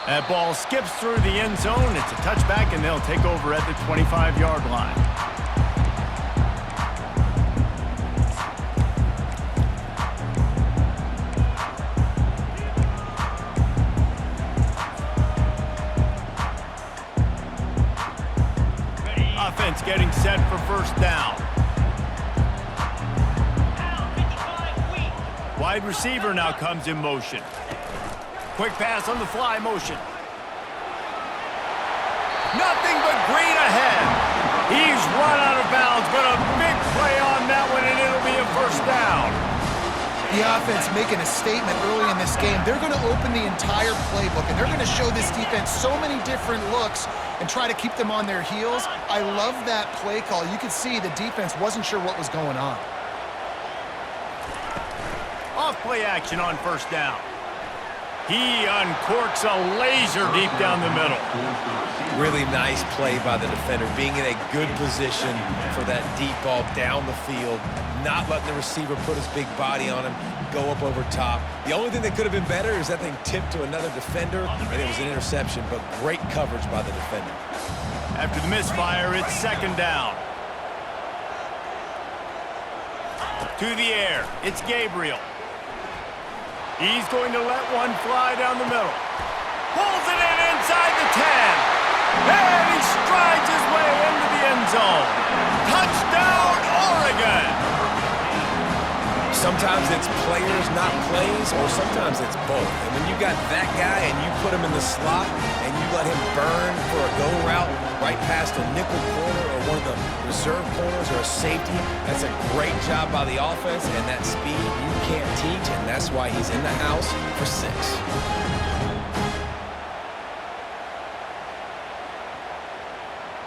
That ball skips through the end zone. It's a touchback, and they'll take over at the 25-yard line. Offense getting set for first down. Wide receiver now comes in motion. Quick pass on the fly motion. Nothing but green ahead. He's run out of bounds, but a big play on that one, and it'll be a first down. The offense making a statement early in this game. They're going to open the entire playbook, and they're going to show this defense so many different looks and try to keep them on their heels. I love that play call. You could see the defense wasn't sure what was going on. Off play action on first down. He uncorks a laser deep down the middle. Really nice play by the defender, being in a good position for that deep ball down the field, not letting the receiver put his big body on him, go up over top. The only thing that could have been better is that thing tipped to another defender, and it was an interception, but great coverage by the defender. After the misfire, it's second down. To the air, it's Gabriel. He's going to let one fly down the middle. Pulls it in inside the 10. And he strides his way into the end zone. Touchdown, Oregon! Sometimes it's players, not plays, or sometimes it's both. And when you got that guy and you put him in the slot and you let him burn for a go route right past a nickel corner or one of the reserve corners or a safety, that's a great job by the offense, and that speed you can't teach, and that's why he's in the house for 6.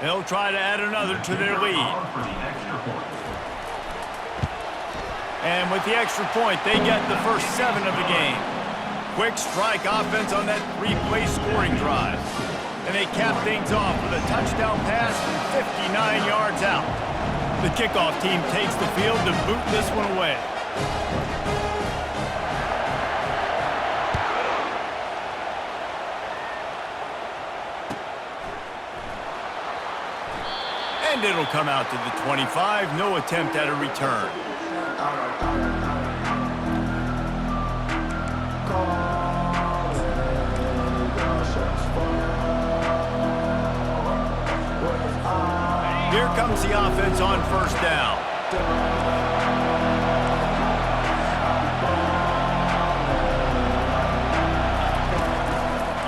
They'll try to add another to their lead. And with the extra point, they get the first 7 of the game. Quick strike offense on that 3-play scoring drive. And they cap things off with a touchdown pass from 59 yards out. The kickoff team takes the field to boot this one away. And it'll come out to the 25. No attempt at a return. Here comes the offense on first down.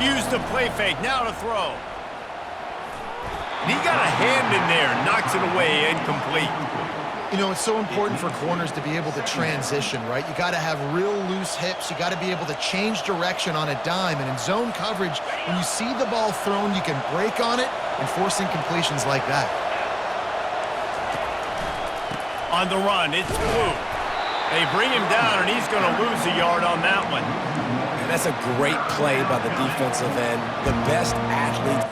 Use the play fake, now to throw. And he got a hand in there, knocks it away, incomplete. You know, it's so important for corners to be able to transition, right? You got to have real loose hips. You got to be able to change direction on a dime. And in zone coverage, when you see the ball thrown, you can break on it and force incompletions like that. On the run, it's Blue. They bring him down, and he's going to lose a yard on that one. And that's a great play by the defensive end. The best athlete.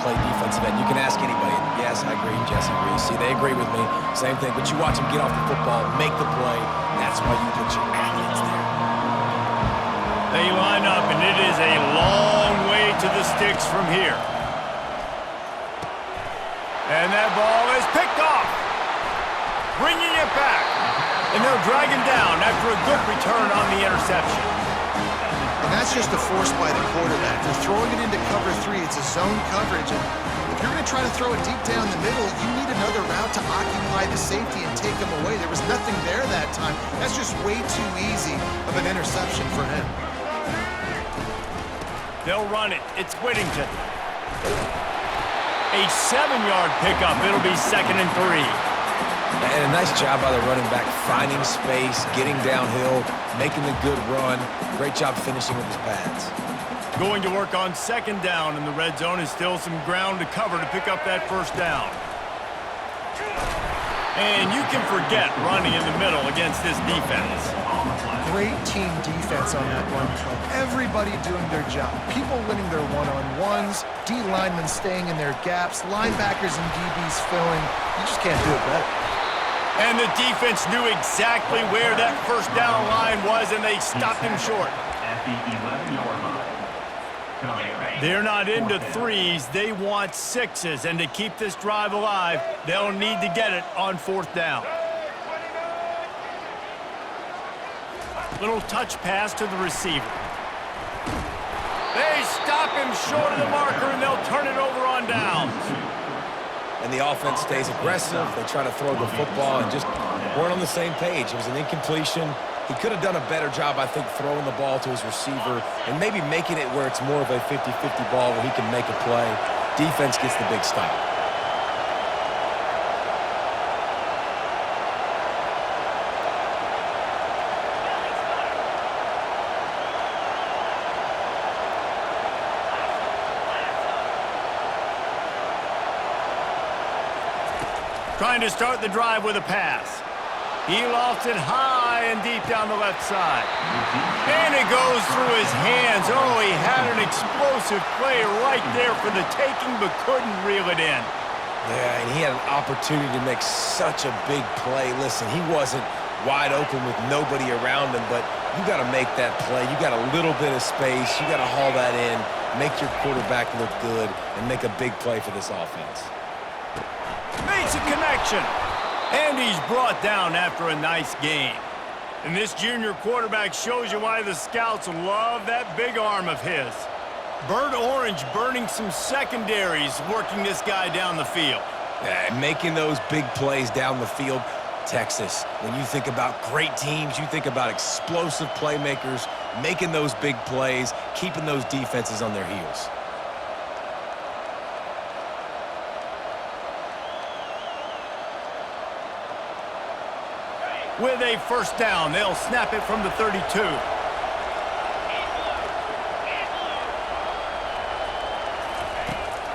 Defensive end. You can ask anybody. Yes, I agree. Jesse agrees. See, they agree with me. Same thing. But you watch them get off the football, make the play. That's why you put your athletes there. They line up, and it is a long way to the sticks from here. And that ball is picked off. Bringing it back. And they'll drag him down after a good return on the interception. And that's just a force by the quarterback. They're throwing it into cover 3. It's a zone coverage. And if you're going to try to throw it deep down the middle, you need another route to occupy the safety and take him away. There was nothing there that time. That's just way too easy of an interception for him. They'll run it. It's Whittington. A 7-yard pickup. It'll be 2nd and 3. And a nice job by the running back, finding space, getting downhill, making the good run. Great job finishing with his pads. Going to work on second down in the red zone is still some ground to cover to pick up that first down. And you can forget running in the middle against this defense. Great team defense on that run play. Everybody doing their job. People winning their one-on-ones, D linemen staying in their gaps, linebackers and DBs filling. You just can't do it better. And the defense knew exactly where that first down line was, and they stopped him short. At the 11-yard line. They're not into threes. They want sixes. And to keep this drive alive, they'll need to get it on fourth down. Little touch pass to the receiver. They stop him short of the marker, and they'll turn it over on downs. And the offense stays aggressive. They try to throw the football and just weren't on the same page. It was an incompletion. He could have done a better job, I think, throwing the ball to his receiver and maybe making it where it's more of a 50-50 ball where he can make a play. Defense gets the big stop. Trying to start the drive with a pass. He lofts it high and deep down the left side. And it goes through his hands. Oh, he had an explosive play right there for the taking, but couldn't reel it in. Yeah, and he had an opportunity to make such a big play. Listen, he wasn't wide open with nobody around him, but you got to make that play. You got a little bit of space. You got to haul that in, make your quarterback look good, and make a big play for this offense. Makes a connection. And he's brought down after a nice gain. And this junior quarterback shows you why the scouts love that big arm of his. Burnt Orange burning some secondaries, working this guy down the field. Yeah, making those big plays down the field. Texas, when you think about great teams, you think about explosive playmakers, making those big plays, keeping those defenses on their heels. With a first down, they'll snap it from the 32.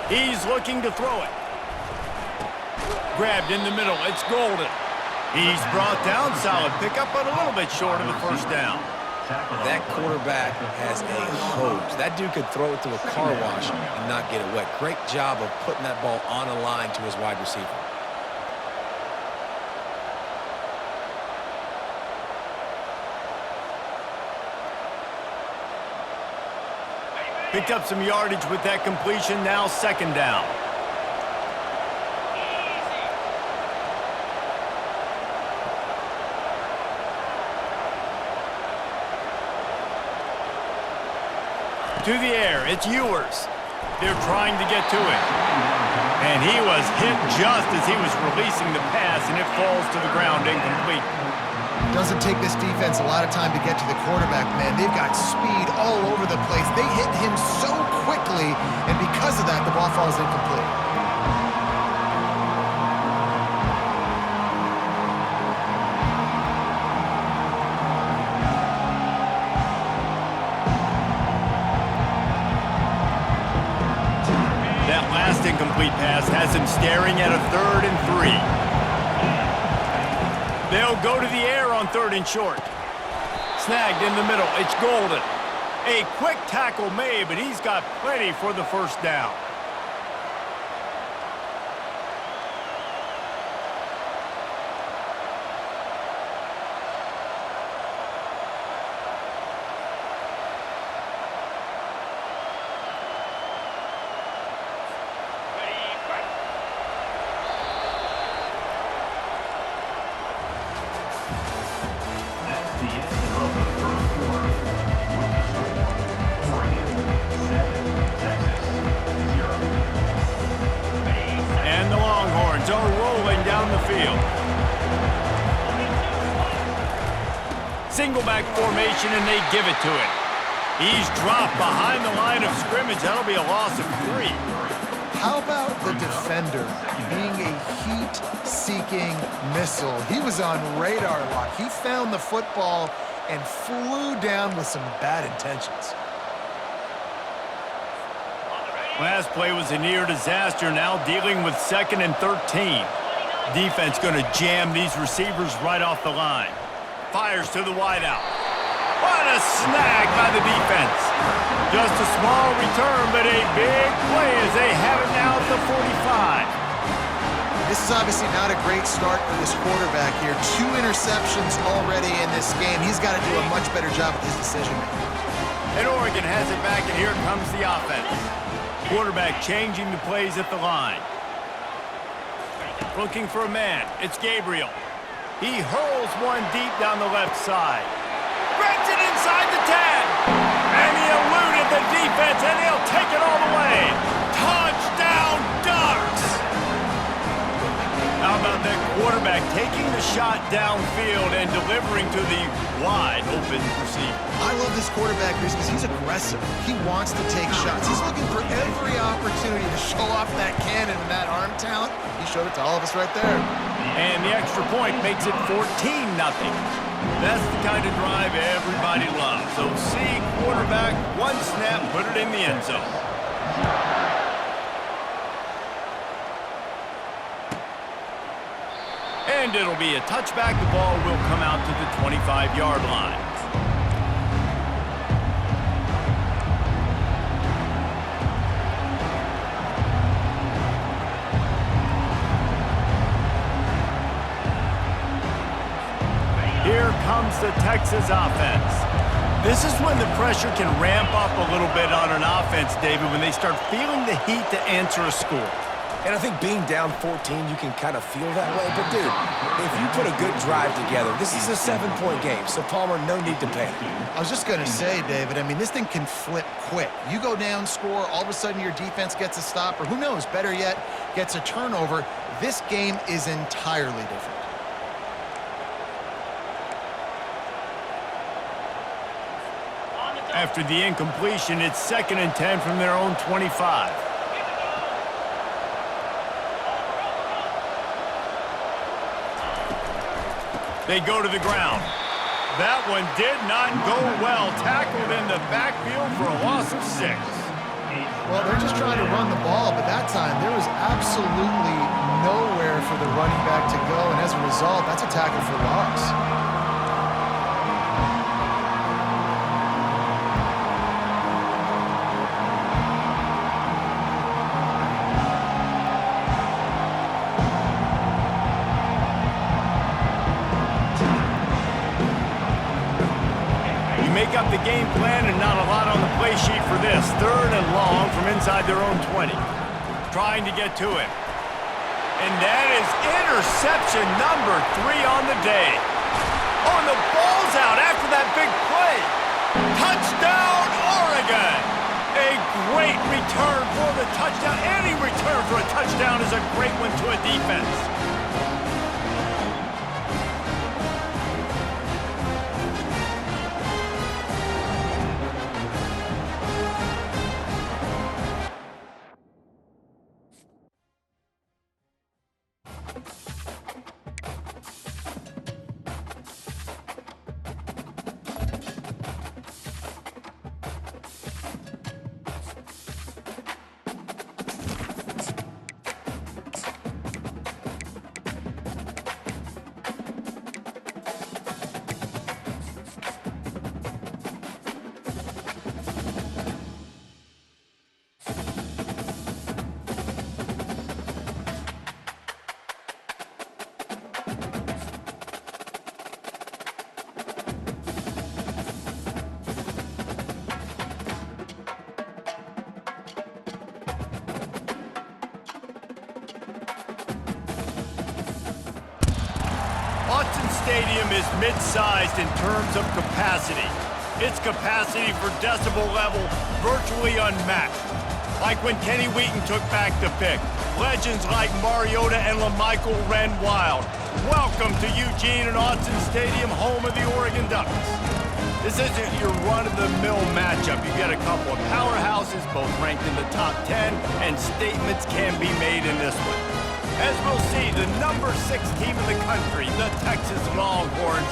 He's looking to throw it. Grabbed in the middle. It's Golden. He's brought down. Solid pickup, but a little bit short of the first down. That quarterback has a hose. That dude could throw it to a car wash and not get it wet. Great job of putting that ball on a line to his wide receiver. Picked up some yardage with that completion. Now second down. To the air, it's Ewers. They're trying to get to it. And he was hit just as he was releasing the pass, and it falls to the ground incomplete. Doesn't take this defense a lot of time to get to the quarterback, man. They've got speed all over the place. They hit him so quickly, and because of that, the ball falls incomplete. That last incomplete pass has him staring at a 3rd and 3. They'll go to the air on 3rd and short. Snagged in the middle. It's Golden. A quick tackle made, but he's got plenty for the first down. Single back formation, and they give it to him. He's dropped behind the line of scrimmage. That'll be a loss of 3. How about the defender being a heat-seeking missile? He was on radar lock. He found the football and flew down with some bad intentions. Last play was a near disaster, now dealing with 2nd and 13. Defense going to jam these receivers right off the line. Fires to the wideout. What a snag by the defense. Just a small return, but a big play as they have it now at the 45. This is obviously not a great start for this quarterback here. 2 interceptions already in this game. He's got to do a much better job with his decision-making. And Oregon has it back, and here comes the offense. Quarterback changing the plays at the line. Looking for a man. It's Gabriel. He hurls one deep down the left side. Grabs it inside the 10. And he eluded the defense, and he'll take it all the way. Touchdown, Ducks! How about that quarterback taking the shot downfield and delivering to the wide-open receiver? I love this quarterback because he's aggressive. He wants to take shots. He's looking for every opportunity to show off that cannon and that arm talent. He showed it to all of us right there. And the extra point makes it 14-0. That's the kind of drive everybody loves. So see quarterback, one snap, put it in the end zone. And it'll be a touchback. The ball will come out to the 25-yard line. Here comes the Texas offense. This is when the pressure can ramp up a little bit on an offense, David, when they start feeling the heat to answer a score. And I think being down 14, you can kind of feel that way. But, dude, if you put a good drive together, this is a 7-point game. So, Palmer, no need to panic. I was just going to say, David, I mean, this thing can flip quick. You go down, score, all of a sudden your defense gets a stop, or who knows, better yet, gets a turnover. This game is entirely different. After the incompletion, it's 2nd and 10 from their own 25. They go to the ground. That one did not go well. Tackled in the backfield for a loss of 6. Well, they're just trying to run the ball, but that time there was absolutely nowhere for the running back to go, and as a result, that's a tackle for loss. Make up the game plan and not a lot on the play sheet for this. 3rd and long from inside their own 20. Trying to get to it. And that is interception number 3 on the day. Oh, and the ball's out after that big play. Touchdown, Oregon! A great return for the touchdown. Any return for a touchdown is a great one to a defense. Autzen Stadium is mid-sized in terms of capacity. Its capacity for decibel level virtually unmatched. Like when Kenny Wheaton took back the pick. Legends like Mariota and LaMichael ran wild. Welcome to Eugene and Autzen Stadium, home of the Oregon Ducks. This isn't your run-of-the-mill matchup. You've got a couple of powerhouses, both ranked in the top 10, and statements can be made in this one. As we'll see, the number 6 team in the country, the Texas Longhorns,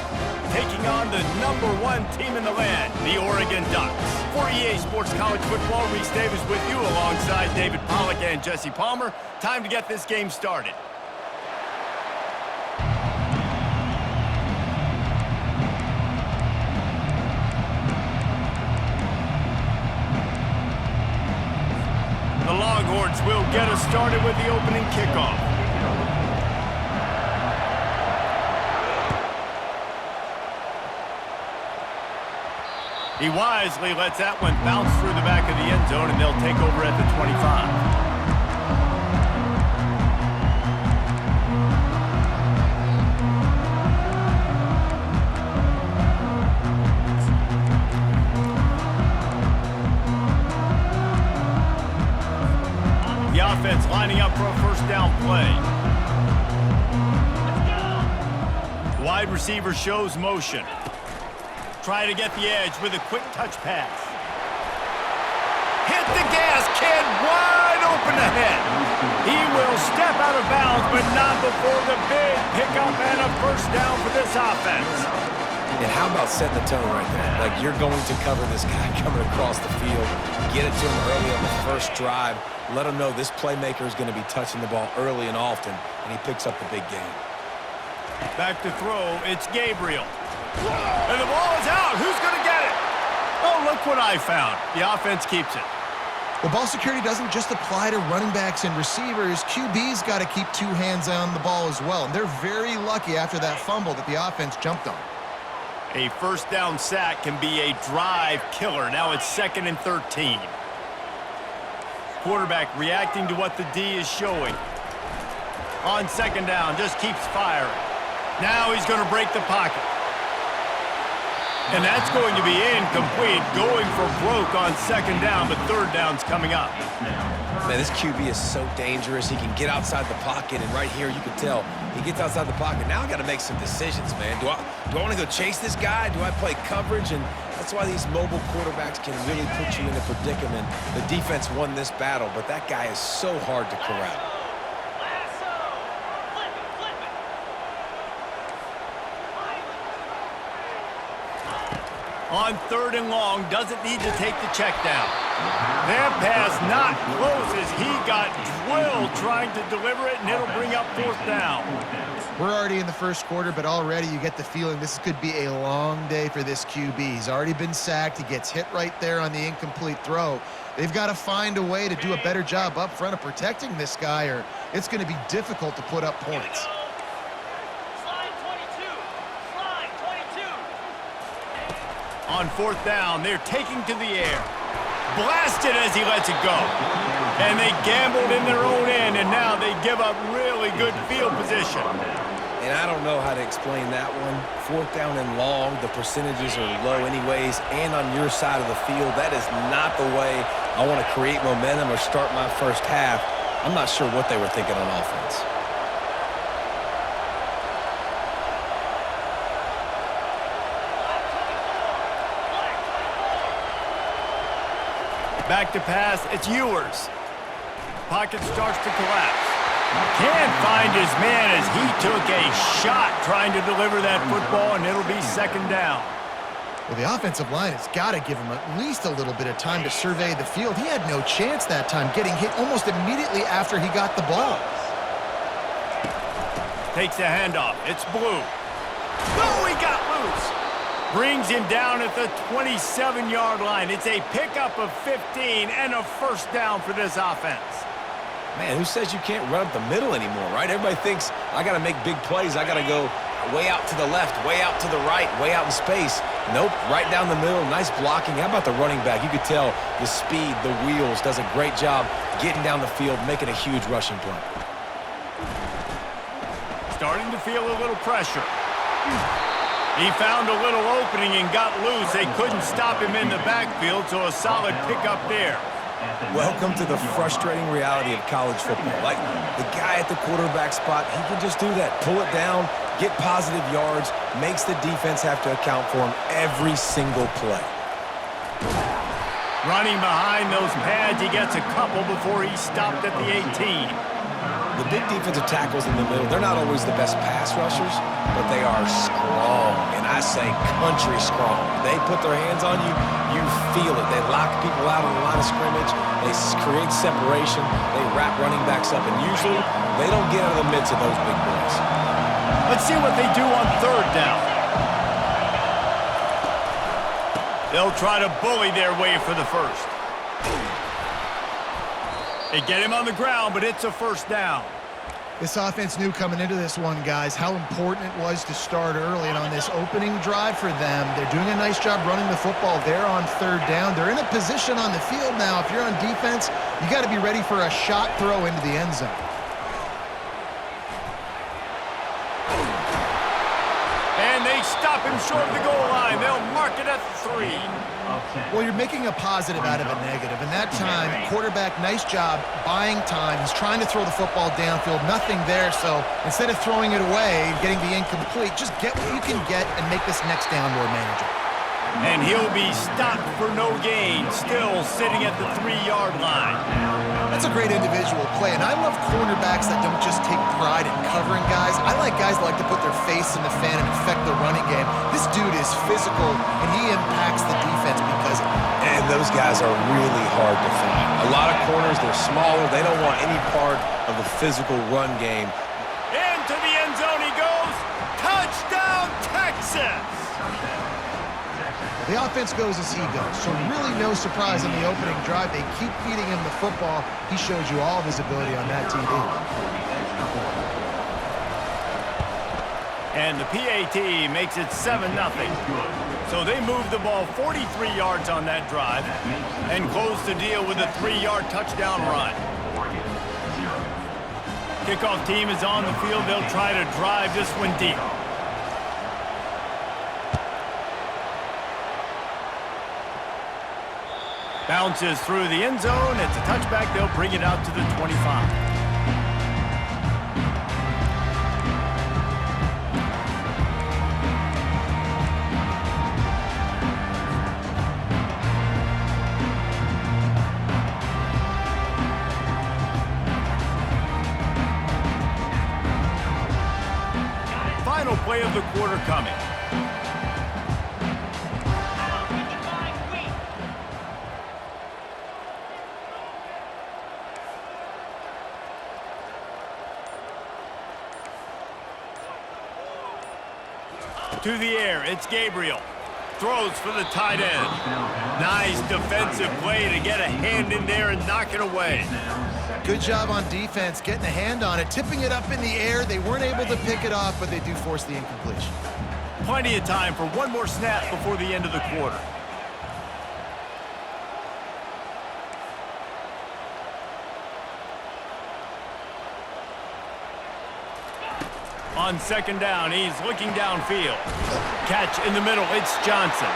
taking on the number 1 team in the land, the Oregon Ducks. For EA Sports College Football, Reese Davis with you alongside David Pollack and Jesse Palmer. Time to get this game started. The Longhorns will get us started with the opening kickoff. He wisely lets that one bounce through the back of the end zone, and they'll take over at the 25. The offense lining up for a first down play. The wide receiver shows motion. Try to get the edge with a quick touch pass. Hit the gas, kid, wide open ahead. He will step out of bounds, but not before the big pickup and a first down for this offense. And how about setting the tone right there? Like, you're going to cover this guy coming across the field, get it to him early on the first drive, let him know this playmaker is going to be touching the ball early and often, and he picks up the big game. Back to throw, it's Gabriel. And the ball is out. Who's going to get it? Oh, look what I found. The offense keeps it. Well, ball security doesn't just apply to running backs and receivers. QB's got to keep 2 hands on the ball as well. And they're very lucky after that fumble that the offense jumped on. A first down sack can be a drive killer. Now it's 2nd and 13. Quarterback reacting to what the D is showing. On 2nd down, just keeps firing. Now he's going to break the pocket. And that's going to be incomplete, going for broke on 2nd down, but 3rd down's coming up. Man, this QB is so dangerous. He can get outside the pocket, and right here you can tell he gets outside the pocket. Now I got to make some decisions, man. Do I want to go chase this guy? Do I play coverage? And that's why these mobile quarterbacks can really put you in a predicament. The defense won this battle, but that guy is so hard to corral. On 3rd and long, doesn't need to take the check down. That pass not close as he got drilled trying to deliver it, and it'll bring up 4th down. We're already in the first quarter, but already you get the feeling this could be a long day for this QB. He's already been sacked. He gets hit right there on the incomplete throw. They've got to find a way to do a better job up front of protecting this guy, or it's going to be difficult to put up points. On 4th down, they're taking to the air. Blasted as he lets it go. And they gambled in their own end, and now they give up really good field position. And I don't know how to explain that one. 4th down and long, the percentages are low anyways, and on your side of the field, that is not the way I want to create momentum or start my first half. I'm not sure what they were thinking on offense. Back to pass, it's Ewers. Pocket starts to collapse. Can't find his man as he took a shot trying to deliver that football, and it'll be 2nd down. Well, the offensive line has got to give him at least a little bit of time to survey the field. He had no chance that time, getting hit almost immediately after he got the ball. Takes the handoff. It's Blue. Oh, he got loose. Brings him down at the 27-yard line. It's a pickup of 15 and a first down for this offense. Man, who says you can't run up the middle anymore, right? Everybody thinks I got to make big plays. I got to go way out to the left, way out to the right, way out in space. Nope, right down the middle. Nice blocking. How about the running back? You could tell the speed, the wheels, does a great job getting down the field, making a huge rushing play. Starting to feel a little pressure. He found a little opening and got loose. They couldn't stop him in the backfield, so a solid pickup there. Welcome to the frustrating reality of college football. Like, the guy at the quarterback spot, he can just do that. Pull it down, get positive yards, makes the defense have to account for him every single play. Running behind those pads, he gets a couple before he stopped at the 18. The big defensive tackles in the middle, they're not always the best pass rushers, but they are strong, and I say country strong. They put their hands on you, you feel it. They lock people out on the line of scrimmage. They create separation. They wrap running backs up, and usually they don't get out of the midst of those big boys. Let's see what they do on third down. They'll try to bully their way for the first. They get him on the ground, but it's a first down. This offense knew coming into this one, guys, how important it was to start early. And on this opening drive for them, they're doing a nice job running the football. They're on third down. They're in a position on the field now. If you're on defense, you got to be ready for a shot throw into the end zone. And they stop him short of the goal line. They'll mark it at the 3. Well, you're making a positive out of a negative. And that time, quarterback, nice job buying time. He's trying to throw the football downfield. Nothing there. So instead of throwing it away and getting the incomplete, just get what you can get and make this next down more manageable. And he'll be stopped for no gain, still sitting at the 3-yard line. That's a great individual play, and I love cornerbacks that don't just take pride in covering guys. I like guys that like to put their face in the fan and affect the running game. This dude is physical, and he impacts the defense because of it. And those guys are really hard to find. A lot of corners, they're smaller. They don't want any part of the physical run game. Into the end zone he goes. Touchdown, Texas! The offense goes as he goes, so really no surprise in the opening drive. They keep feeding him the football. He showed you all of his ability on that TD. And the PAT makes it 7-0. So they move the ball 43 yards on that drive and close the deal with a 3-yard touchdown run. Kickoff team is on the field. They'll try to drive this one deep. Bounces through the end zone. It's a touchback. They'll bring it out to the 25. Final play of the quarter coming. To the air, it's Gabriel. Throws for the tight end. Nice defensive play to get a hand in there and knock it away. Good job on defense, getting a hand on it, tipping it up in the air. They weren't able to pick it off, but they do force the incompletion. Plenty of time for one more snap before the end of the quarter. On second down, he's looking downfield. Catch in the middle, it's Johnson.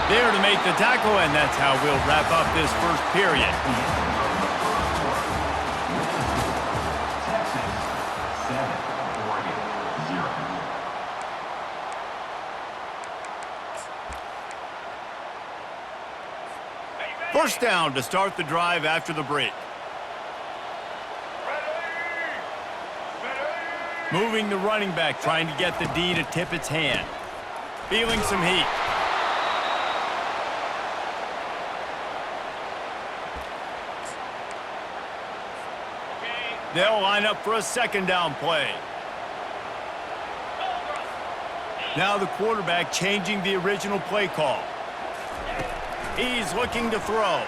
There to make the tackle, and that's how we'll wrap up this first period. First down to start the drive after the break. Moving the running back, trying to get the D to tip its hand. Feeling some heat. They'll line up for a second down play. Now the quarterback changing the original play call. He's looking to throw.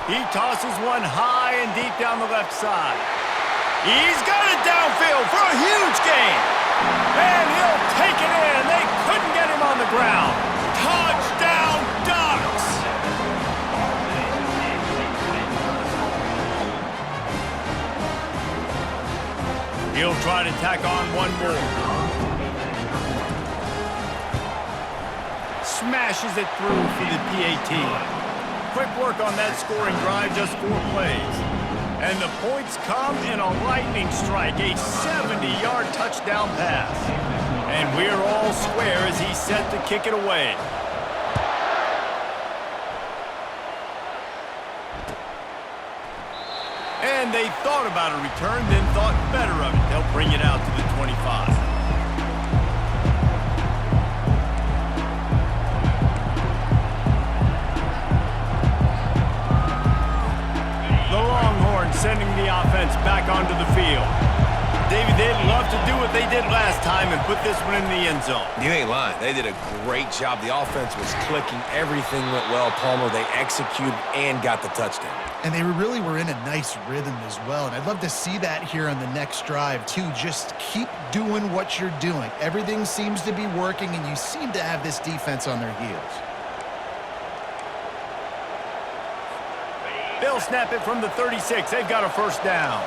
He tosses one high and deep down the left side. He's got it downfield for a huge gain. And he'll take it in. They couldn't get him on the ground. Touchdown, Ducks! He'll try to tack on one more. Smashes it through for the PAT. Quick work on that scoring drive, just 4 plays. And the points come in a lightning strike, a 70-yard touchdown pass. And we're all square as he's set to kick it away. And they thought about a return, then thought better of it. They'll bring it out to the 25. The Longhorns sending the offense back onto the field. David, they'd love to do what they did last time and put this one in the end zone. You ain't lying. They did a great job. The offense was clicking. Everything went well, Palmer. They executed and got the touchdown. And they really were in a nice rhythm as well. And I'd love to see that here on the next drive, too. Just keep doing what you're doing. Everything seems to be working, and you seem to have this defense on their heels. They'll snap it from the 36. They've got a first down.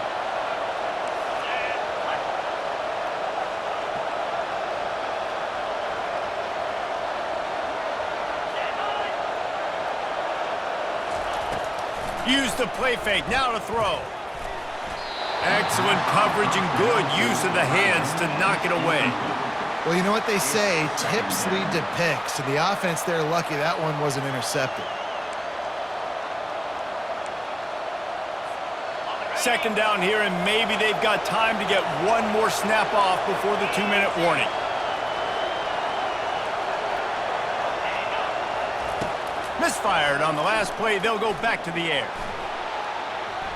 Use the play fake, now to throw. Excellent coverage and good use of the hands to knock it away. Well, you know what they say, tips lead to picks. So the offense, they're lucky that one wasn't intercepted. Second down here, and maybe they've got time to get one more snap off before the 2-minute warning. Misfired on the last play. They'll go back to the air.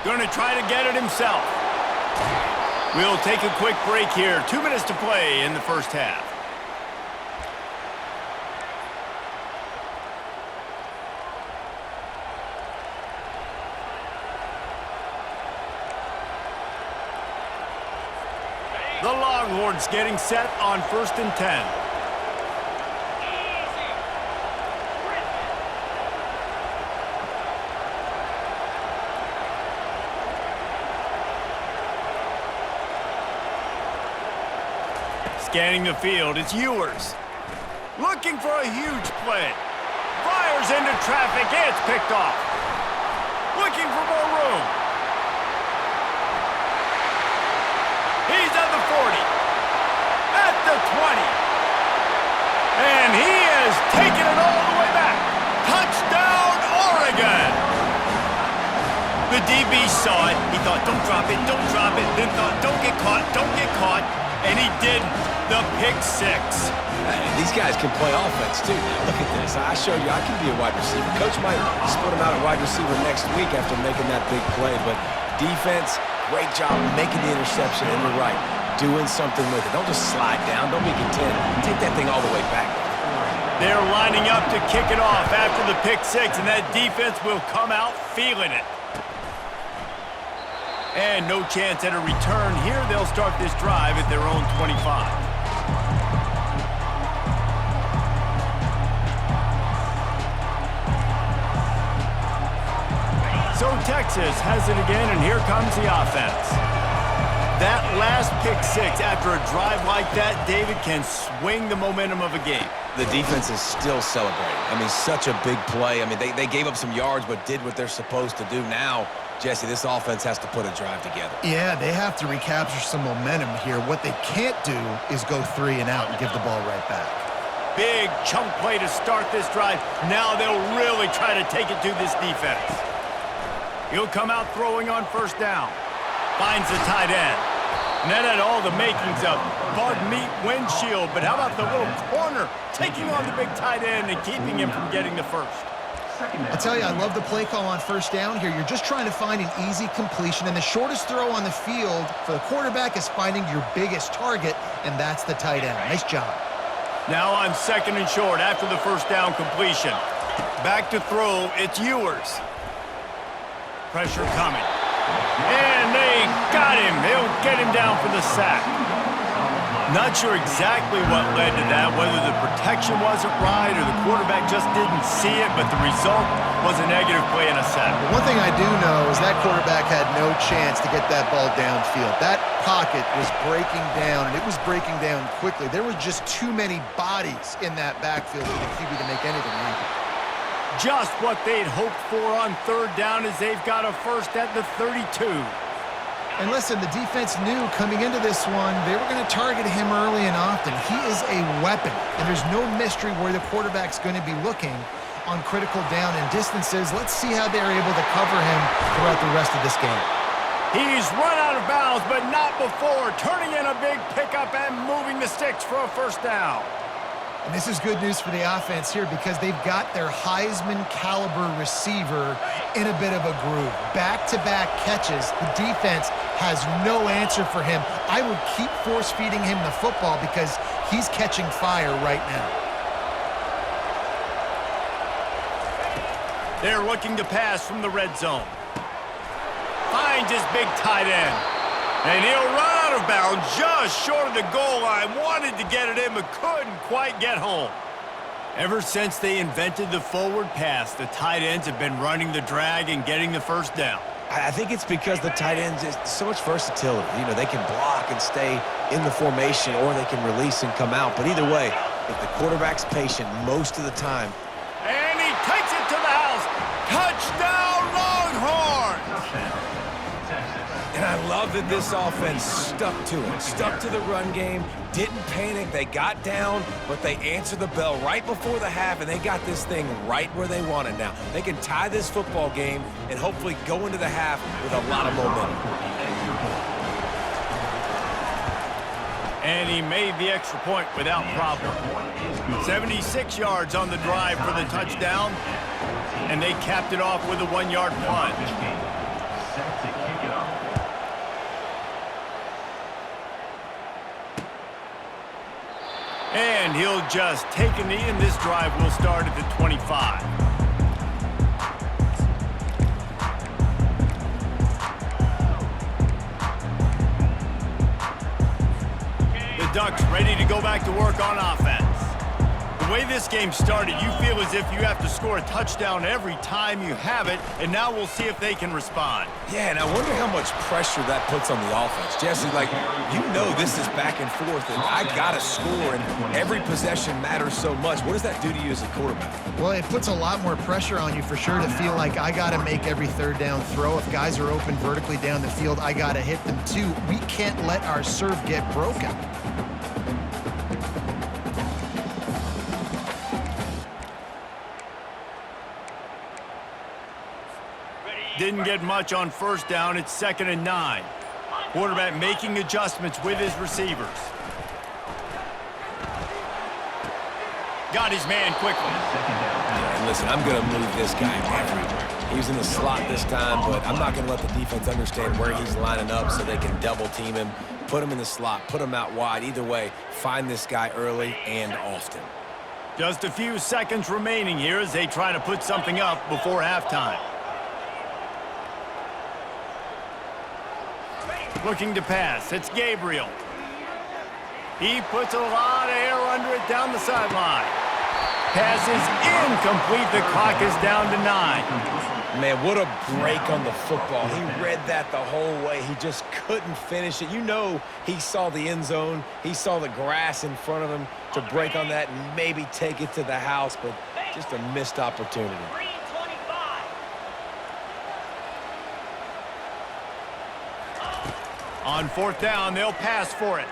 Going to try to get it himself. We'll take a quick break here. 2 minutes to play in the first half. The Longhorns getting set on 1st and 10. Scanning the field, it's Ewers. Looking for a huge play. Fires into traffic, it's picked off. Looking for more room. He's at the 40. At the 20. And he has taken it all the way back. Touchdown, Oregon! The DB saw it. He thought, don't drop it, don't drop it. Then thought, don't get caught, don't get caught. And he didn't. The pick six. These guys can play offense, too. Now, look at this. I showed you I can be a wide receiver. Coach might split him out at wide receiver next week after making that big play. But defense, great job making the interception. And you're right, doing something with it. Don't just slide down. Don't be content. Take that thing all the way back. They're lining up to kick it off after the pick six, and that defense will come out feeling it. And no chance at a return here. They'll start this drive at their own 25. So Texas has it again, and here comes the offense. That last pick six after a drive like that, David, can swing the momentum of a game. The defense is still celebrating. I mean, such a big play. I mean, they gave up some yards but did what they're supposed to do. Now, Jesse, this offense has to put a drive together. Yeah, they have to recapture some momentum here. What they can't do is go 3 and out and give the ball right back. Big chunk play to start this drive. Now they'll really try to take it to this defense. He'll come out throwing on first down. Finds the tight end. And that had all the makings of bug meat windshield. But how about the little corner taking on the big tight end and keeping him from getting the first? I tell you, I love the play call on first down here. You're just trying to find an easy completion, and the shortest throw on the field for the quarterback is finding your biggest target, and that's the tight end. Nice job. Now on 2nd and short after the first down completion. Back to throw, it's Ewers. Pressure coming. And they got him. They'll get him down for the sack. Not sure exactly what led to that, whether the protection wasn't right or the quarterback just didn't see it, but the result was a negative play and a sack. One thing I do know is that quarterback had no chance to get that ball downfield. That pocket was breaking down, and it was breaking down quickly. There were just too many bodies in that backfield for the QB to make anything happen. Just what they'd hoped for on third down as they've got a first at the 32. And listen, the defense knew coming into this one, they were going to target him early and often. He is a weapon, and there's no mystery where the quarterback's going to be looking on critical down and distances. Let's see how they're able to cover him throughout the rest of this game. He's run out of bounds, but not before, turning in a big pickup and moving the sticks for a first down. And this is good news for the offense here because they've got their Heisman-caliber receiver in a bit of a groove. Back-to-back catches. The defense has no answer for him. I would keep force-feeding him the football because he's catching fire right now. They're looking to pass from the red zone. Finds his big tight end. And he'll run out of bounds just short of the goal line. Wanted to get it in, but couldn't quite get home. Ever since they invented the forward pass, the tight ends have been running the drag and getting the first down. I think it's because the tight ends is so much versatility. You know, they can block and stay in the formation, or they can release and come out. But either way, if the quarterback's patient most of the time. And he takes it to the house. Touchdown, Longhorns! And I love that this offense stuck to it, stuck to the run game, didn't panic. They got down, but they answered the bell right before the half, and they got this thing right where they want it now. They can tie this football game and hopefully go into the half with a lot of momentum. And he made the extra point without problem. 76 yards on the drive for the touchdown, and they capped it off with a 1-yard plunge. And he'll just take a knee, and this drive will start at the 25. The Ducks ready to go back to work on offense. The way this game started, you feel as if you have to score a touchdown every time you have it, and now we'll see if they can respond. Yeah, and I wonder how much pressure that puts on the offense. Jesse, like, you know this is back and forth, and I got to score, and every possession matters so much. What does that do to you as a quarterback? Well, it puts a lot more pressure on you for sure to feel like I got to make every third down throw. If guys are open vertically down the field, I got to hit them too. We can't let our serve get broken. Didn't get much on first down. It's 2nd and 9. Quarterback making adjustments with his receivers. Got his man quickly. Yeah, and listen, I'm going to move this guy everywhere. He's in the slot this time, but I'm not going to let the defense understand where he's lining up so they can double team him, put him in the slot, put him out wide. Either way, find this guy early and often. Just a few seconds remaining here as they try to put something up before halftime. Looking to pass. It's Gabriel. He puts a lot of air under it down the sideline. Pass is incomplete. The clock is down to 9. Man, what a break on the football. He read that the whole way. He just couldn't finish it. You know he saw the end zone. He saw the grass in front of him to break on that and maybe take it to the house, but just a missed opportunity. On 4th down, they'll pass for it.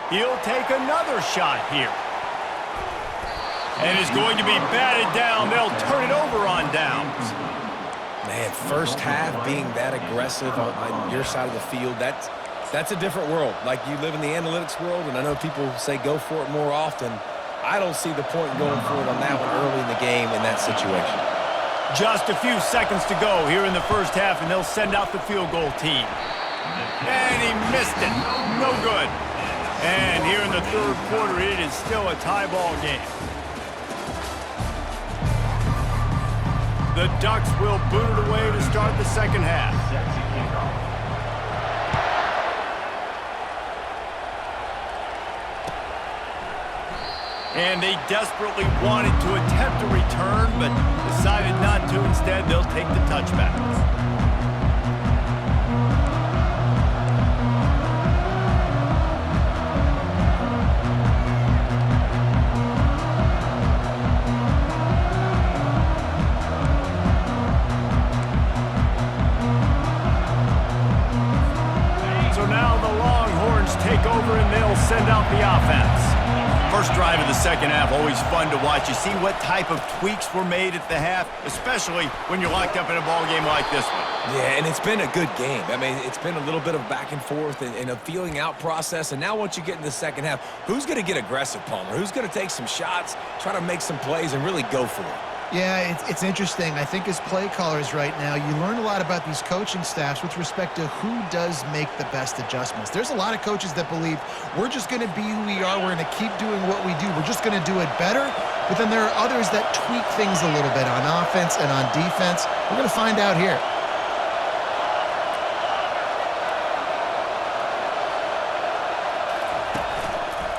He'll take another shot here. And is going to be batted down. They'll turn it over on downs. Man, first half being that aggressive on your side of the field, that's a different world. Like, you live in the analytics world, and I know people say go for it more often. I don't see the point in going for it on that one early in the game in that situation. Just a few seconds to go here in the first half, and they'll send out the field goal team. And he missed it. No good. And here in the third quarter, it is still a tie ball game. The Ducks will boot it away to start the second half. And they desperately wanted to attempt a return, but decided not to. Instead, they'll take the touchback. take over, and they'll send out the offense. First drive of the second half, always fun to watch. You see what type of tweaks were made at the half, especially when you're locked up in a ball game like this one. Yeah, and it's been a good game. I mean, it's been a little bit of back and forth and a feeling out process. And now once you get in the second half, who's going to get aggressive, Palmer? Who's going to take some shots, try to make some plays, and really go for it? Yeah, it's interesting. I think as play callers right now, you learn a lot about these coaching staffs with respect to who does make the best adjustments. There's a lot of coaches that believe we're just going to be who we are. We're going to keep doing what we do. We're just going to do it better. But then there are others that tweak things a little bit on offense and on defense. We're going to find out here.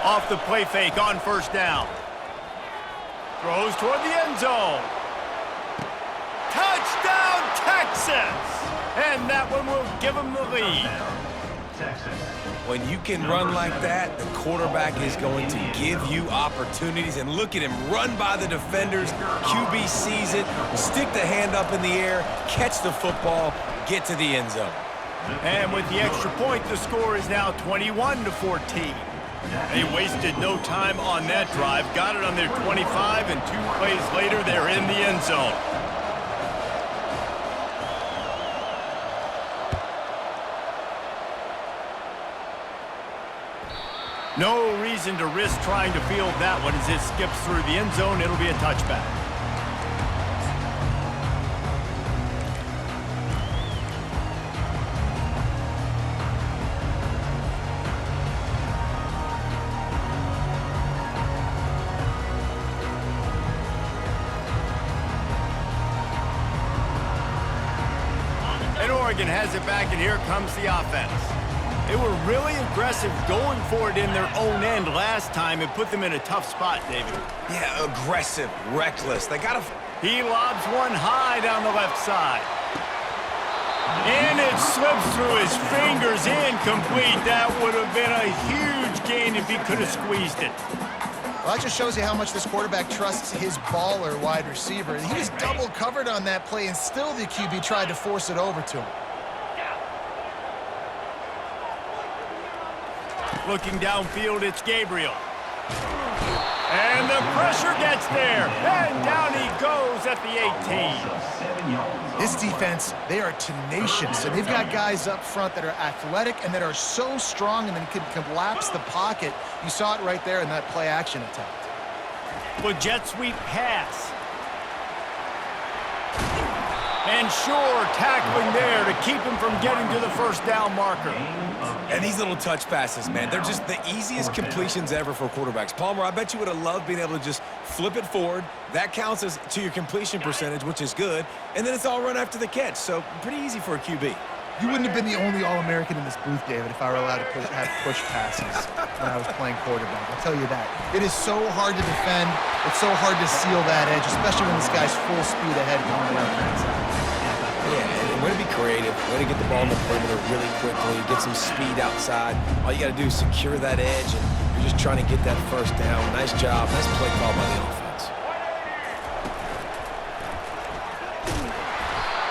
Off the play fake on first down. Throws toward the end zone. Touchdown, Texas! And that one will give them the lead. When you can run like that, the quarterback is going to give you opportunities. And look at him run by the defenders. QB sees it, stick the hand up in the air, catch the football, get to the end zone. And with the extra point, the score is now 21-14. They wasted no time on that drive. Got it on their 25, and 2 plays later, they're in the end zone. No reason to risk trying to field that one as it skips through the end zone. It'll be a touchback. Oregon has it back, and here comes the offense. They were really aggressive going for it in their own end last time. It put them in a tough spot, David. Yeah, aggressive, reckless. They got to... He lobs one high down the left side. And it slips through his fingers, incomplete. That would have been a huge gain if he could have squeezed it. Well, that just shows you how much this quarterback trusts his baller wide receiver. He was double covered on that play, and still the QB tried to force it over to him. Looking downfield, it's Gabriel. And the pressure gets there. And down he goes at the 18. This defense, they are tenacious, and they've got guys up front that are athletic and that are so strong and then can collapse the pocket. You saw it right there in that play-action attempt. With jet sweep pass. And sure, tackling there to keep him from getting to the first down marker. And these little touch passes, man, they're just the easiest completions ever for quarterbacks. Palmer, I bet you would have loved being able to just flip it forward. That counts as to your completion percentage, which is good. And then it's all run after the catch, so pretty easy for a QB. You wouldn't have been the only All-American in this booth, David, if I were allowed to have push passes when I was playing quarterback. I'll tell you that. It is so hard to defend. It's so hard to seal that edge, especially when this guy's full speed ahead coming down the inside. Yeah, and way to be creative, way to get the ball in the perimeter really quickly, get some speed outside. All you got to do is secure that edge, and you're just trying to get that first down. Nice job. Nice play call by the offense.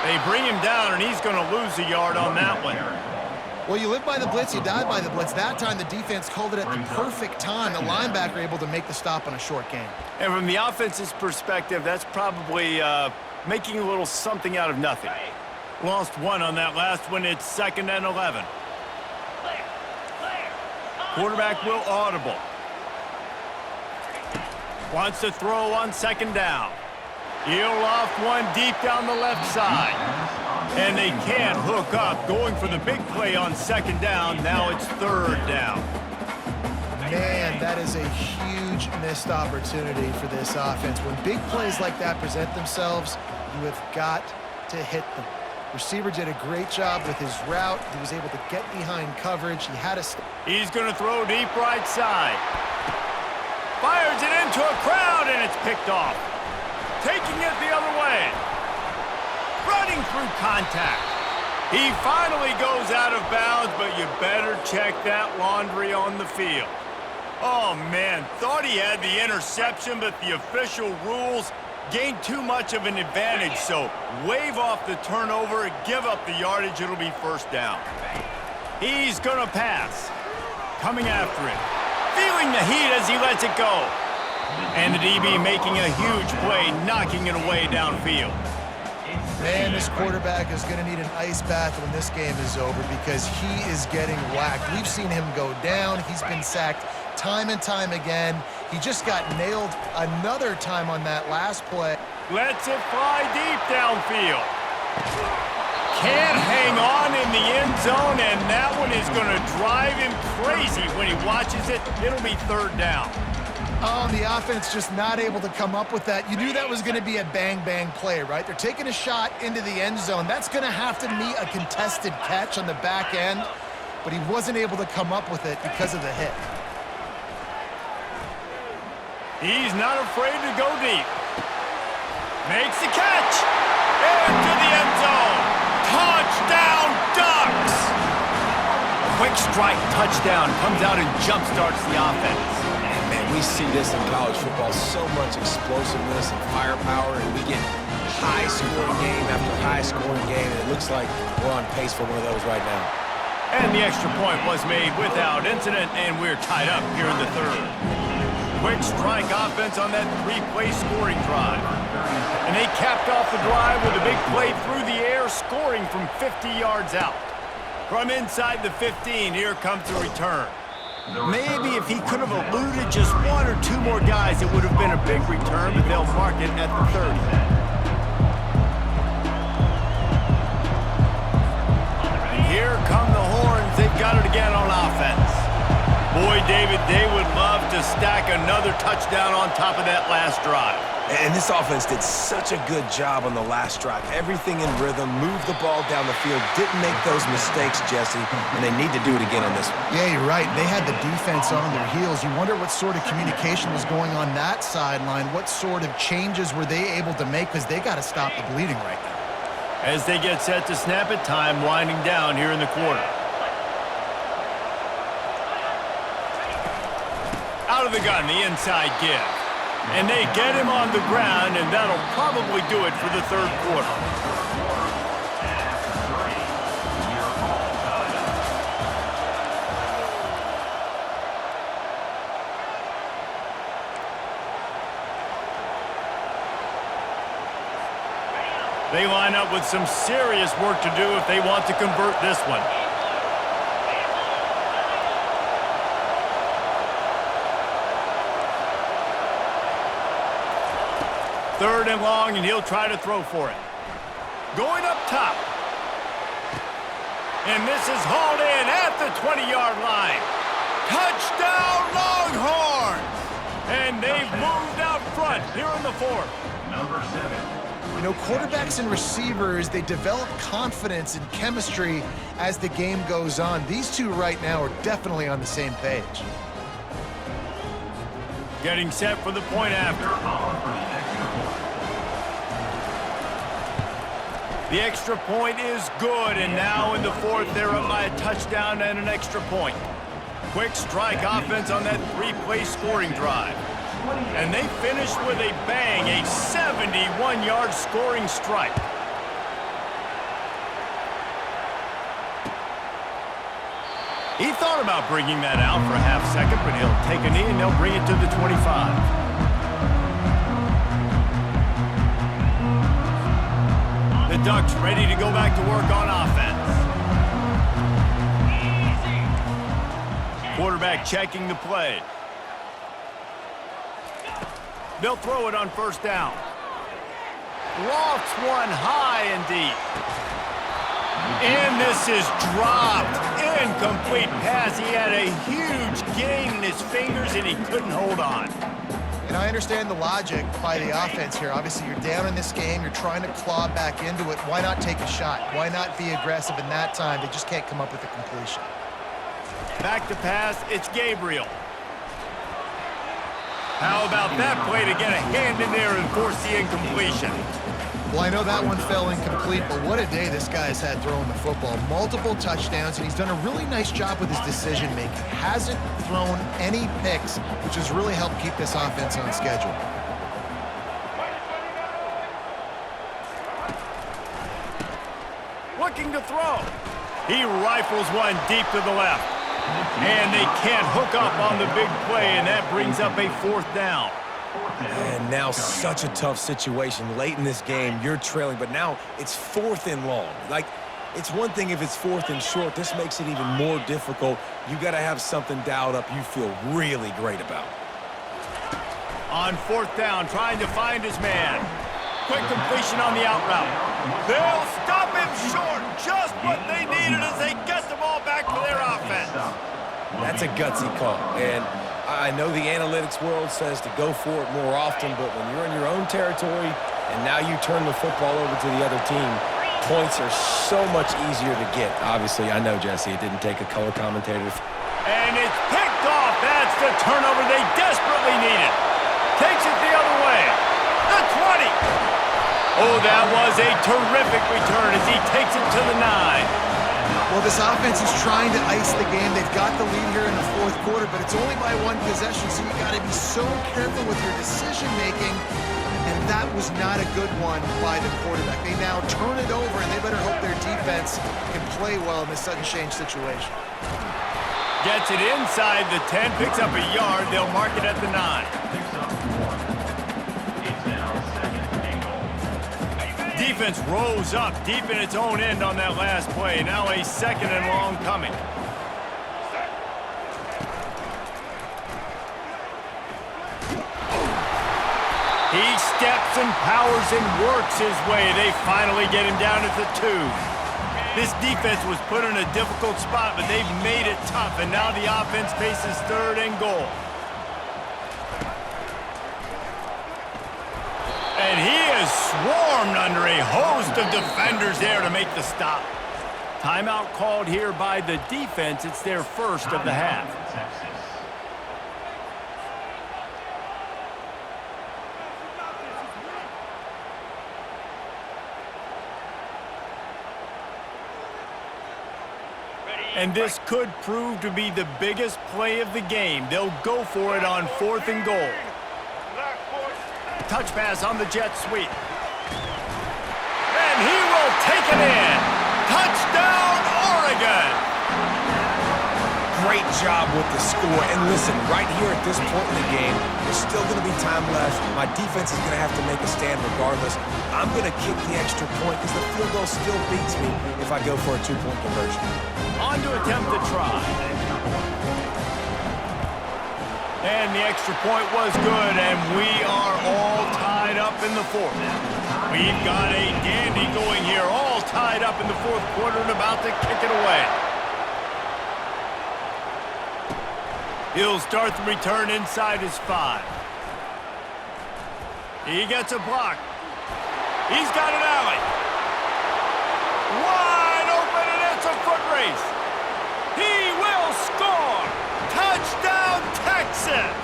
They bring him down, and he's going to lose a yard on that one. Well, you live by the blitz, you die by the blitz. That time, the defense called it at the perfect time. The linebacker able to make the stop on a short gain. And from the offense's perspective, that's probably making a little something out of nothing. Lost one on that last one. It's 2nd and 11. Quarterback will audible. Wants to throw on 2nd down. He'll loft one deep down the left side. And they can't hook up. Going for the big play on 2nd down. Now it's 3rd down. Man, that is a huge missed opportunity for this offense. When big plays like that present themselves, you have got to hit them. Receiver did a great job with his route. He was able to get behind coverage. He had a... He's going to throw deep right side. Fires it into a crowd, and it's picked off. Taking it the other way. Running through contact. He finally goes out of bounds, but you better check that laundry on the field. Oh, man, thought he had the interception, but the official rules gained too much of an advantage, so wave off the turnover, give up the yardage, it'll be 1st down. He's gonna pass. coming after it. Feeling the heat as he lets it go. And the DB making a huge play, knocking it away downfield. Man, this quarterback is going to need an ice bath when this game is over because he is getting whacked. We've seen him go down. He's been sacked time and time again. He just got nailed another time on that last play. Lets it fly deep downfield. Can't hang on in the end zone, and that one is going to drive him crazy when he watches it. It'll be third down. Oh, the offense just not able to come up with that. You knew that was going to be a bang-bang play, right? They're taking a shot into the end zone. That's going to have to meet a contested catch on the back end, but he wasn't able to come up with it because of the hit. He's not afraid to go deep. Makes the catch. Into the end zone. Touchdown, Ducks! Quick strike touchdown comes out and jump-starts the offense. We see this in college football, so much explosiveness and firepower, and we get high-scoring game after high-scoring game, and it looks like we're on pace for one of those right now. And the extra point was made without incident, and we're tied up here in the third. Quick strike offense on that three-play scoring drive. And they capped off the drive with a big play through the air, scoring from 50 yards out. From inside the 15, here comes the return. Maybe if he could have eluded just one or two more guys, it would have been a big return, but they'll mark it at the 30. And here come the horns. They've got it again on offense. Boy, David, they would love to stack another touchdown on top of that last drive. And this offense did such a good job on the last drive. Everything in rhythm, moved the ball down the field, didn't make those mistakes, Jesse, and they need to do it again on this one. Yeah, you're right. They had the defense on their heels. You wonder what sort of communication was going on that sideline. What sort of changes were they able to make because they got to stop the bleeding right now. As they get set to snap it, time winding down here in the quarter. Out of the gun, the inside give. And they get him on the ground, and that'll probably do it for the third quarter. They line up with some serious work to do if they want to convert this one. Third and long, and he'll try to throw for it. Going up top. And this is hauled in at the 20-yard line. Touchdown, Longhorns! And they've moved out front here in the fourth. Number 7. You know, quarterbacks and receivers, they develop confidence and chemistry as the game goes on. These two right now are definitely on the same page. Getting set for the point after. The extra point is good, and now in the fourth, they're up by a touchdown and an extra point. Quick strike offense on that three-play scoring drive. And they finish with a bang, a 71-yard scoring strike. He thought about bringing that out for a half second, but he'll take a knee and they'll bring it to the 25. The Ducks ready to go back to work on offense. Quarterback checking the play. They'll throw it on first down. Lofts one high and deep. And this is dropped. Incomplete pass. He had a huge gain in his fingers and he couldn't hold on. And I understand the logic by the offense here. Obviously, you're down in this game. You're trying to claw back into it. Why not take a shot? Why not be aggressive in that time? They just can't come up with a completion. Back to pass. It's Gabriel. How about that play to get a hand in there and force the incompletion? Well, I know that one fell incomplete, but what a day this guy's had throwing the football. Multiple touchdowns, and he's done a really nice job with his decision-making. Hasn't thrown any picks, which has really helped keep this offense on schedule. Looking to throw. He rifles one deep to the left. And they can't hook up on the big play, and that brings up a 4th down. And now such a tough situation. Late in this game, you're trailing, but now it's 4th and long. Like, it's one thing if it's 4th and short. This makes it even more difficult. You got to have something dialed up you feel really great about. On 4th down, trying to find his man. Quick completion on the out route. They'll stop him short. Just what they needed as they get the ball back to their offense. That's a gutsy call. And I know the analytics world says to go for it more often, but when you're in your own territory and now you turn the football over to the other team, points are so much easier to get. Obviously, I know, Jesse, it didn't take a color commentator. And it's picked off. That's the turnover they desperately needed. Takes it the other way. The 20. Oh, that was a terrific return as he takes it to the 9. Well, this offense is trying to ice the game. They've got the lead here in the 4th quarter, but it's only by 1 possession, so you got to be so careful with your decision-making, and that was not a good one by the quarterback. They now turn it over, and they better hope their defense can play well in this sudden change situation. Gets it inside the 10, picks up a yard. They'll mark it at the 9. Defense rose up deep in its own end on that last play. Now a 2nd and long coming. He steps and powers and works his way. They finally get him down at the 2. This defense was put in a difficult spot, but they've made it tough, and now the offense faces 3rd and goal. And he is swarmed under a host of defenders there to make the stop. Timeout called here by the defense. It's their 1st of the half. And this could prove to be the biggest play of the game. They'll go for it on 4th and goal. Touch pass on the jet sweep. And he will take it in. Touchdown, Oregon! Great job with the score. And listen, right here at this point in the game, there's still going to be time left. My defense is going to have to make a stand regardless. I'm going to kick the extra point because the field goal still beats me if I go for a 2-point conversion. On to attempt the try. And the extra point was good, and we are all tied up in the 4th. We've got a dandy going here, all tied up in the 4th quarter and about to kick it away. He'll start the return inside his 5. He gets a block. He's got an alley. Wide open, and it's a foot race. He will score. Touchdown, Texas!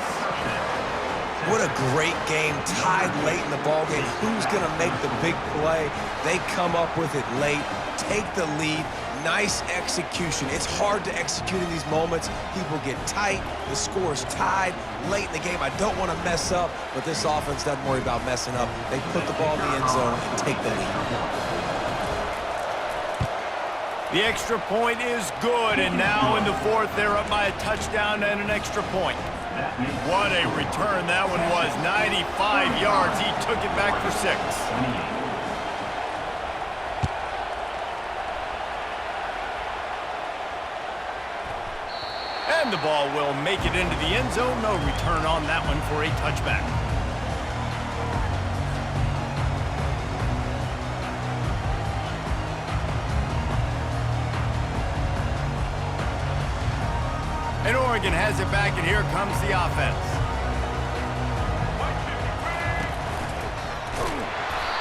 What a great game, tied late in the ballgame. Who's going to make the big play? They come up with it late, take the lead. Nice execution. It's hard to execute in these moments. People get tight. The score is tied late in the game. I don't want to mess up, but this offense doesn't worry about messing up. They put the ball in the end zone and take the lead. The extra point is good, and now in the 4th, they're up by a touchdown and an extra point. What a return that one was. 95 yards. He took it back for 6. And the ball will make it into the end zone. No return on that one for a touchback. And Oregon has it back, and here comes the offense.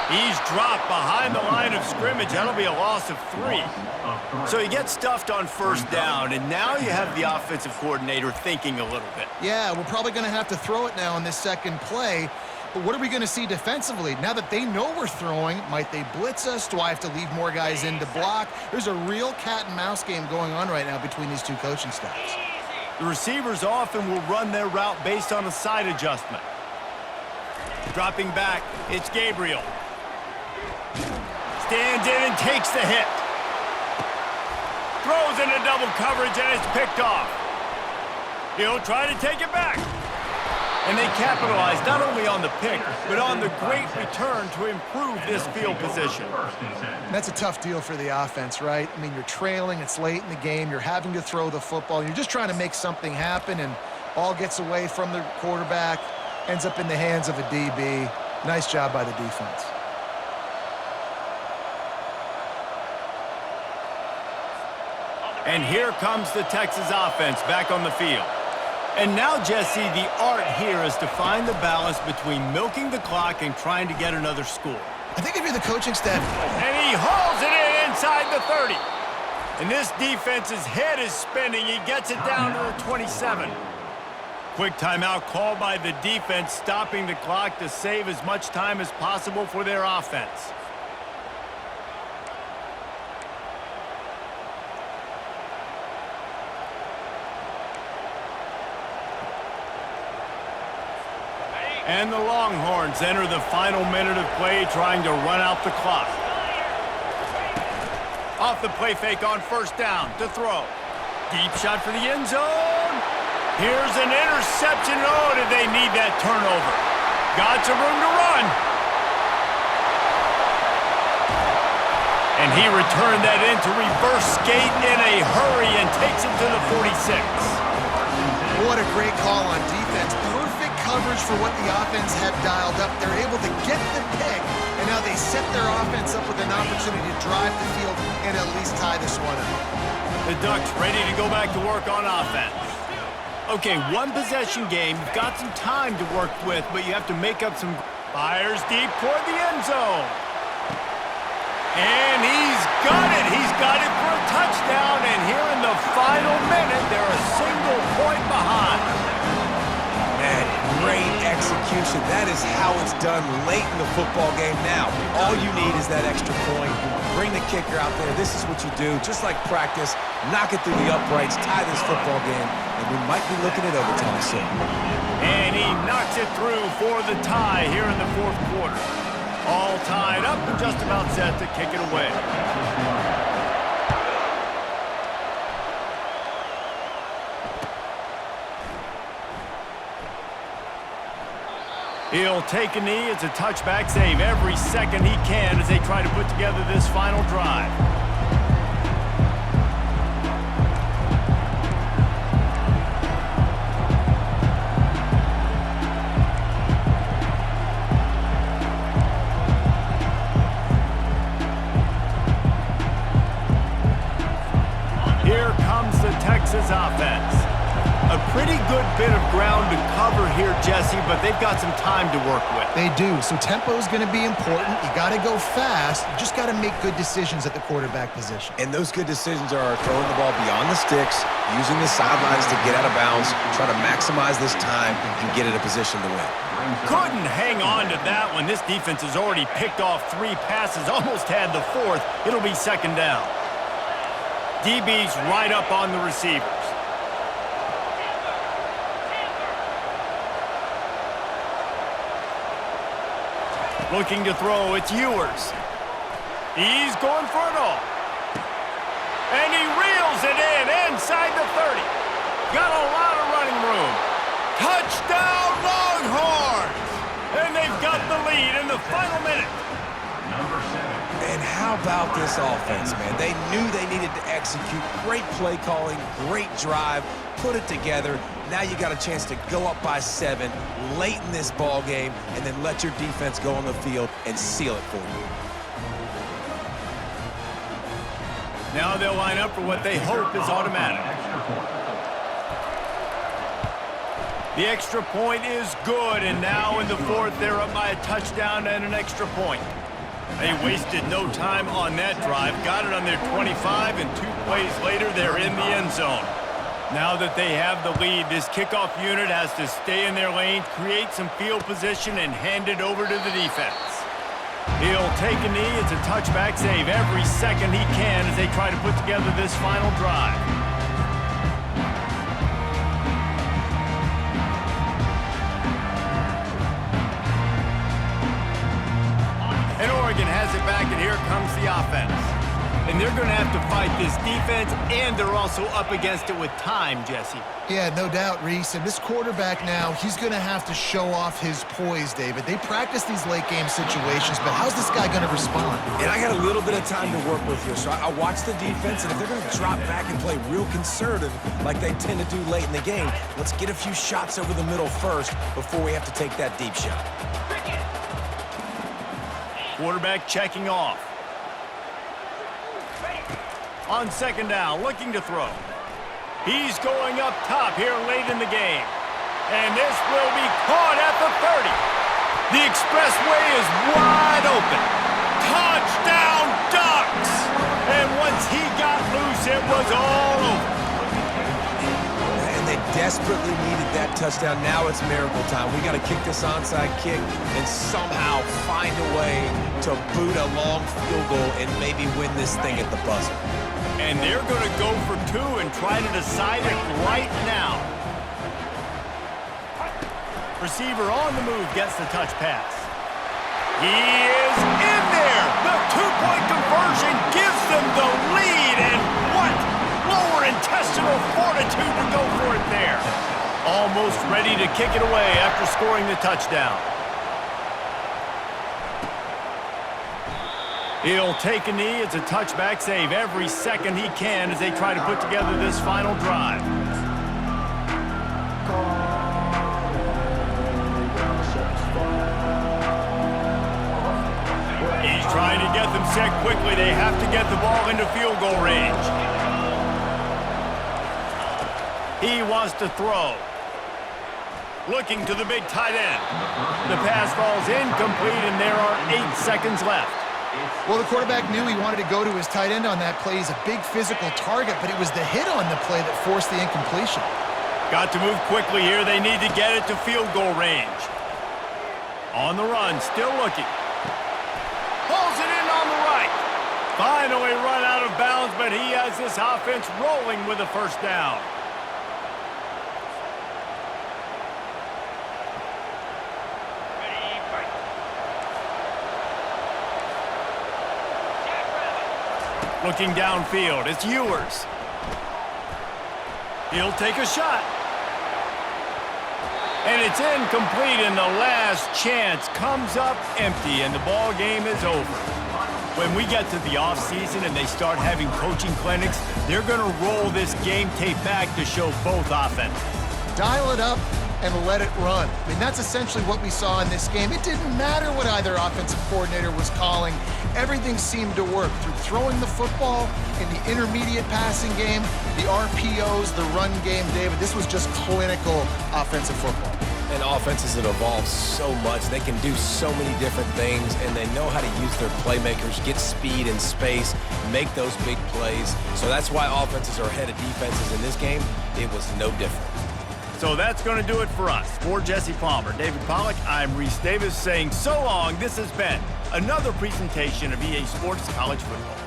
He's dropped behind the line of scrimmage. That'll be a loss of 3. So he gets stuffed on 1st down, and now you have the offensive coordinator thinking a little bit. Yeah, we're probably going to have to throw it now on this 2nd play. But what are we going to see defensively? Now that they know we're throwing, might they blitz us? Do I have to leave more guys in to block? There's a real cat and mouse game going on right now between these 2 coaching staffs. The receivers often will run their route based on a side adjustment. Dropping back, it's Gabriel. Stands in and takes the hit. throws into double coverage, and it's picked off. He'll try to take it back. And they capitalize not only on the pick, but on the great return to improve this field position. That's a tough deal for the offense, right? I mean, you're trailing, it's late in the game, you're having to throw the football, you're just trying to make something happen, and ball gets away from the quarterback, ends up in the hands of a DB. Nice job by the defense. And here comes the Texas offense back on the field. And now, Jesse, the art here is to find the balance between milking the clock and trying to get another score. I think if you're the coaching staff... And he hauls it in inside the 30. And this defense's head is spinning. He gets it down to the 27. Quick timeout called by the defense, stopping the clock to save as much time as possible for their offense. And the Longhorns enter the final minute of play, trying to run out the clock. Off the play fake on first down to throw. Deep shot for the end zone. Here's an interception. Oh, did they need that turnover? Got some room to run. And he returned that into reverse skate in a hurry and takes it to the 46. What a great call on defense. Perfect coverage for what the offense had dialed up. They're able to get the pick, and now they set their offense up with an opportunity to drive the field and at least tie this one up. The Ducks ready to go back to work on offense. Okay, one possession game. You've got some time to work with, but you have to make up some... Fires deep toward the end zone. And he's got it. He's got it for a touchdown. And here in the final minute, they're a single point behind. Man, great execution. That is how it's done late in the football game. Now, all you need is that extra point. Bring the kicker out there. This is what you do. Just like practice, knock it through the uprights, tie this football game, and we might be looking at overtime soon. And he knocks it through for the tie here in the fourth quarter. All tied up and just about set to kick it away. He'll take a knee. It's a touchback save every second he can as they try to put together this final drive. Here comes the Texas offense. A pretty good bit of ground to cover here, Jesse, but they've got some time to work with. They do, so tempo is going to be important. You got to go fast. You just got to make good decisions at the quarterback position. And those good decisions are throwing the ball beyond the sticks, using the sidelines to get out of bounds, try to maximize this time and get in a position to win. Couldn't hang on to that one. This defense has already picked off 3 passes, almost had the 4th. It'll be second down. DB's right up on the receivers. Looking to throw, it's Ewers. He's going for it all. And he reels it in inside the 30. Got a lot of running room. Touchdown Longhorns! And they've got the lead in the final minute. Number 7. And how about this offense, man? They knew they needed to execute. Great play calling, great drive, put it together. Now you got a chance to go up by 7 late in this ball game and then let your defense go on the field and seal it for you. Now they'll line up for what they hope is automatic. The extra point is good, and now in the 4th, they're up by a touchdown and an extra point. They wasted no time on that drive, got it on their 25, and 2 plays later, they're in the end zone. Now that they have the lead, this kickoff unit has to stay in their lane, create some field position, and hand it over to the defense. He'll take a knee. It's a touchback save every second he can as they try to put together this final drive. And Oregon has it back, and here comes the offense. And they're going to have to fight this defense, and they're also up against it with time, Jesse. Yeah, no doubt, Reese. And this quarterback now, he's going to have to show off his poise, David. They practice these late-game situations, but how's this guy going to respond? And I got a little bit of time to work with here, so I watch the defense, and if they're going to drop back and play real conservative like they tend to do late in the game, let's get a few shots over the middle first before we have to take that deep shot. Quarterback checking off. On second down, looking to throw. He's going up top here late in the game. And this will be caught at the 30. The expressway is wide open. Touchdown, Ducks! And once he got loose, it was all over. And they desperately needed that touchdown. Now it's miracle time. We got to kick this onside kick and somehow find a way to boot a long field goal and maybe win this thing at the buzzer. And they're going to go for two and try to decide it right now. Receiver on the move gets the touch pass. He is in there. The two-point conversion gives them the lead. And what lower intestinal fortitude to go for it there. Almost ready to kick it away after scoring the touchdown. He'll take a knee. It's a touchback save every second he can as they try to put together this final drive. He's trying to get them set quickly. They have to get the ball into field goal range. He wants to throw. Looking to the big tight end. The pass falls incomplete, and there are 8 seconds left. Well, the quarterback knew he wanted to go to his tight end on that play. He's a big physical target, but it was the hit on the play that forced the incompletion. Got to move quickly here. They need to get it to field goal range. On the run, still looking. Pulls it in on the right. Finally run out of bounds, but he has this offense rolling with a first down. Looking downfield, it's Ewers. He'll take a shot. And it's incomplete, and the last chance comes up empty, and the ball game is over. When we get to the offseason and they start having coaching clinics, they're going to roll this game tape back to show both offenses. Dial it up and let it run. I mean, that's essentially what we saw in this game. It didn't matter what either offensive coordinator was calling. Everything seemed to work through throwing the football in the intermediate passing game, the RPOs, the run game, David. This was just clinical offensive football. And offenses that evolve so much. They can do so many different things, and they know how to use their playmakers, get speed and space, make those big plays. So that's why offenses are ahead of defenses in this game. It was no different. So that's going to do it for us. For Jesse Palmer, David Pollack, I'm Reese Davis saying so long. This has been another presentation of EA Sports College Football.